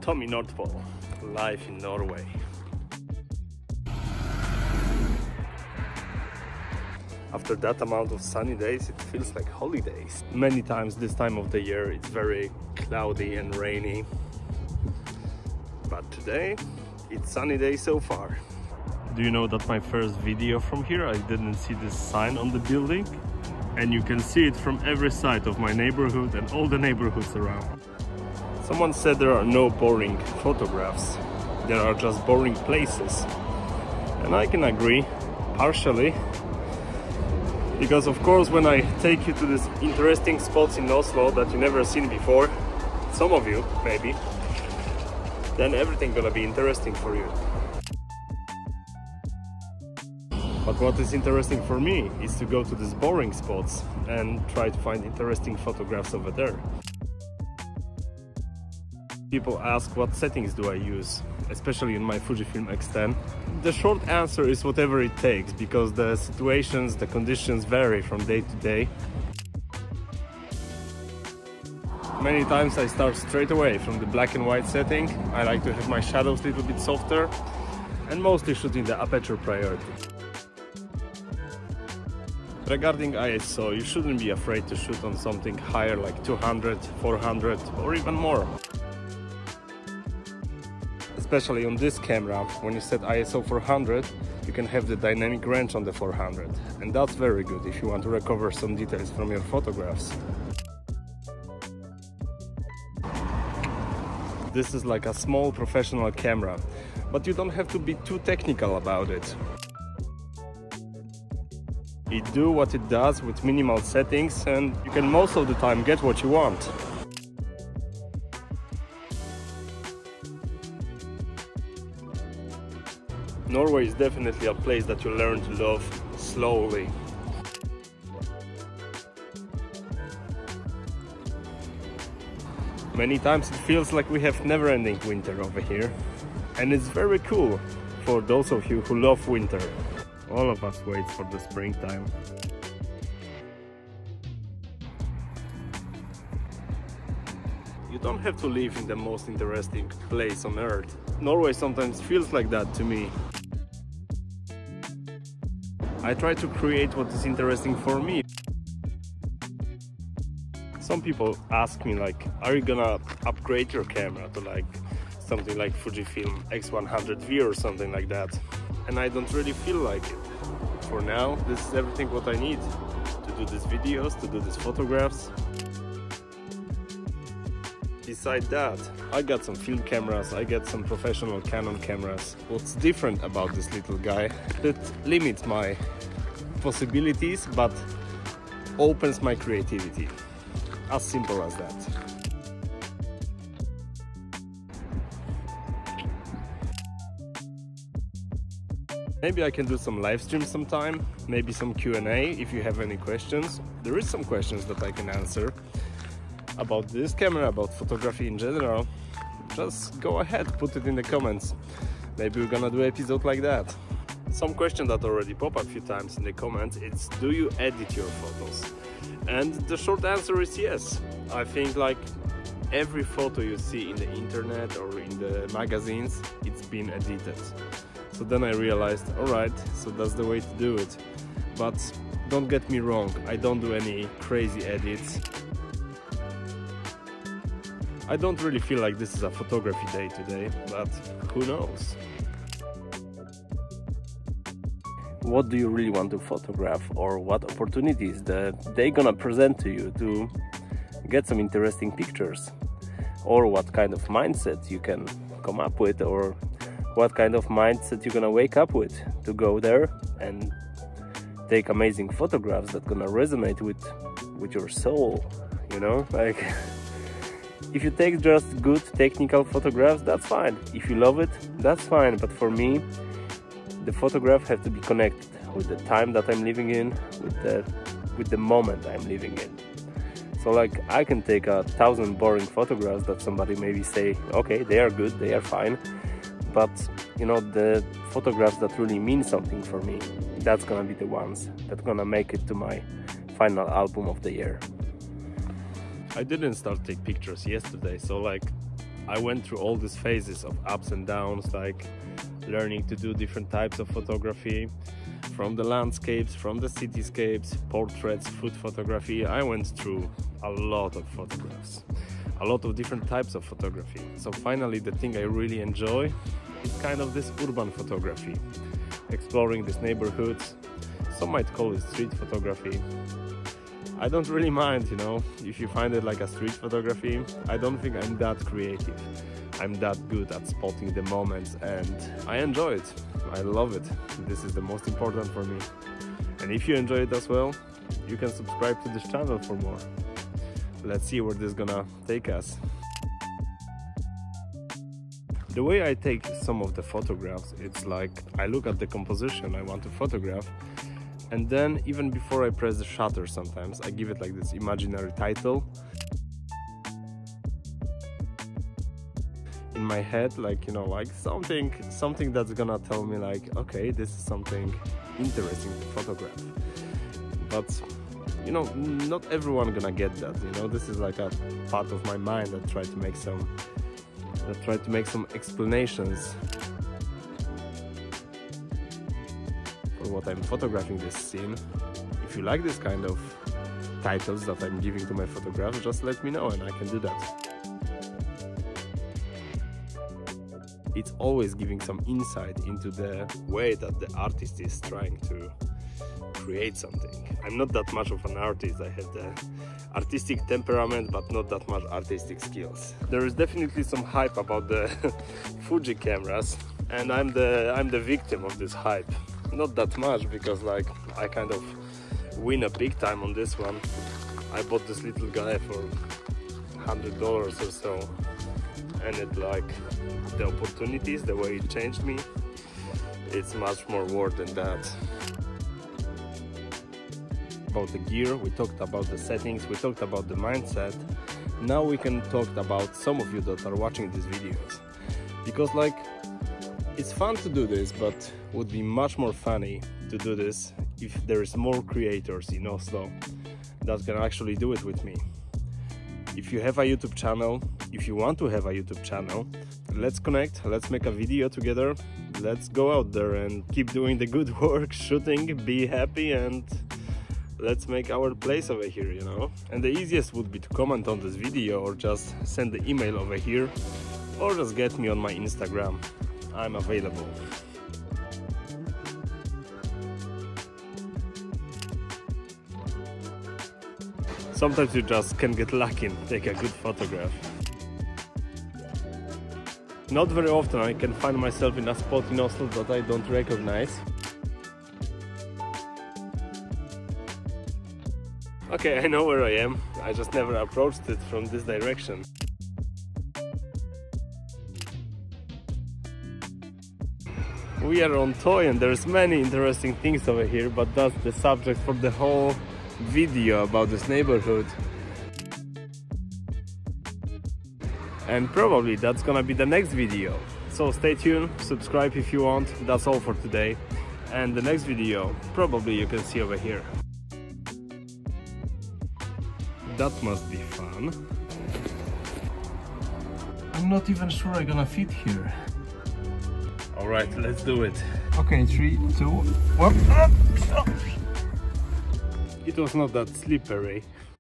Tommy Nordpol, life in Norway. After that amount of sunny days, it feels like holidays. Many times this time of the year it's very cloudy and rainy. But today, it's sunny day so far. Do you know that my first video from here, I didn't see this sign on the building? And you can see it from every side of my neighborhood and all the neighborhoods around. Someone said there are no boring photographs. There are just boring places. And I can agree, partially. Because of course when I take you to these interesting spots in Oslo that you never seen before, some of you maybe, then everything gonna be interesting for you. But what is interesting for me is to go to these boring spots and try to find interesting photographs over there. People ask what settings do I use, especially in my Fujifilm X10. The short answer is whatever it takes, because the situations, the conditions vary from day to day. Many times I start straight away from the black and white setting. I like to have my shadows a little bit softer and mostly shoot in the aperture priority. Regarding ISO, you shouldn't be afraid to shoot on something higher like 200, 400 or even more. Especially on this camera, when you set ISO 400, you can have the dynamic range on the 400, and that's very good if you want to recover some details from your photographs. This is like a small professional camera, but you don't have to be too technical about it. It do what it does with minimal settings, and you can most of the time get what you want. Norway is definitely a place that you learn to love slowly. Many times it feels like we have never-ending winter over here, and it's very cool for those of you who love winter. All of us wait for the springtime. You don't have to live in the most interesting place on earth. Norway sometimes feels like that to me. I try to create what is interesting for me. Some people ask me like, are you gonna upgrade your camera to like something like Fujifilm X100V or something like that? And I don't really feel like it. For now, this is everything what I need to do these videos, to do these photographs. Besides that, I got some film cameras, I got some professional Canon cameras. What's different about this little guy, it limits my possibilities but opens my creativity. As simple as that. Maybe I can do some live streams sometime, maybe some Q&A if you have any questions. There is some questions that I can answer about this camera, about photography in general. Just go ahead, put it in the comments. Maybe we're gonna do an episode like that. Some question that already pop up a few times in the comments, it's do you edit your photos? And the short answer is yes. I think like every photo you see in the internet or in the magazines, it's been edited. So then I realized, alright, so that's the way to do it. But don't get me wrong, I don't do any crazy edits. I don't really feel like this is a photography day today, but who knows? What do you really want to photograph, or what opportunities that they're gonna present to you to get some interesting pictures? Or what kind of mindset you can come up with, or what kind of mindset you're gonna wake up with to go there and take amazing photographs that gonna resonate with your soul, you know? Like, if you take just good technical photographs, that's fine. If you love it, that's fine. But for me, the photograph has to be connected with the time that I'm living in, with the moment I'm living in. So like, I can take 1,000 boring photographs that somebody maybe say, okay, they are good, they are fine. But you know, the photographs that really mean something for me, that's gonna be the ones that gonna make it to my final album of the year. I didn't start take pictures yesterday, so like I went through all these phases of ups and downs, like learning to do different types of photography, from the landscapes, from the cityscapes, portraits, food photography. I went through a lot of photographs, a lot of different types of photography. So finally the thing I really enjoy is kind of this urban photography, exploring these neighborhoods. Some might call it street photography. I don't really mind, you know, if you find it like a street photography. I don't think I'm that creative. I'm that good at spotting the moments, and I enjoy it. I love it. This is the most important for me. And if you enjoy it as well, you can subscribe to this channel for more. Let's see where this is gonna take us. The way I take some of the photographs, it's like I look at the composition I want to photograph, and then even before I press the shutter, sometimes I give it like this imaginary title in my head, like, you know, like something that's gonna tell me like, okay, this is something interesting to photograph. But you know, not everyone gonna get that, you know. This is like a part of my mind that try to make some explanations for what I'm photographing this scene. If you like this kind of titles that I'm giving to my photographs, just let me know and I can do that. It's always giving some insight into the way that the artist is trying to create something. I'm not that much of an artist. I have the artistic temperament, but not that much artistic skills. There is definitely some hype about the Fuji cameras, and I'm the victim of this hype. Not that much, because like I kind of win a big time on this one. I bought this little guy for $100 or so, and it, like, the opportunities, the way it changed me, it's much more worth than that. About the gear, we talked about the settings, we talked about the mindset. Now we can talk about some of you that are watching these videos, because like it's fun to do this, but would be much more funny to do this if there is more creators in Oslo that can actually do it with me. If you have a YouTube channel, if you want to have a YouTube channel, let's connect, let's make a video together, let's go out there and keep doing the good work, shooting, be happy, and let's make our place over here, you know. And the easiest would be to comment on this video, or just send the email over here, or just get me on my Instagram. I'm available. Sometimes you just can get lucky and take a good photograph. Not very often I can find myself in a spot in Oslo that I don't recognize. Okay, I know where I am. I just never approached it from this direction. We are on Toy and there's many interesting things over here, but that's the subject for the whole video about this neighborhood. And probably that's gonna be the next video. So stay tuned, subscribe if you want. That's all for today. And the next video, probably you can see over here. That must be fun. I'm not even sure I'm gonna fit here. Alright, let's do it. Okay, 3, 2, 1. It was not that slippery.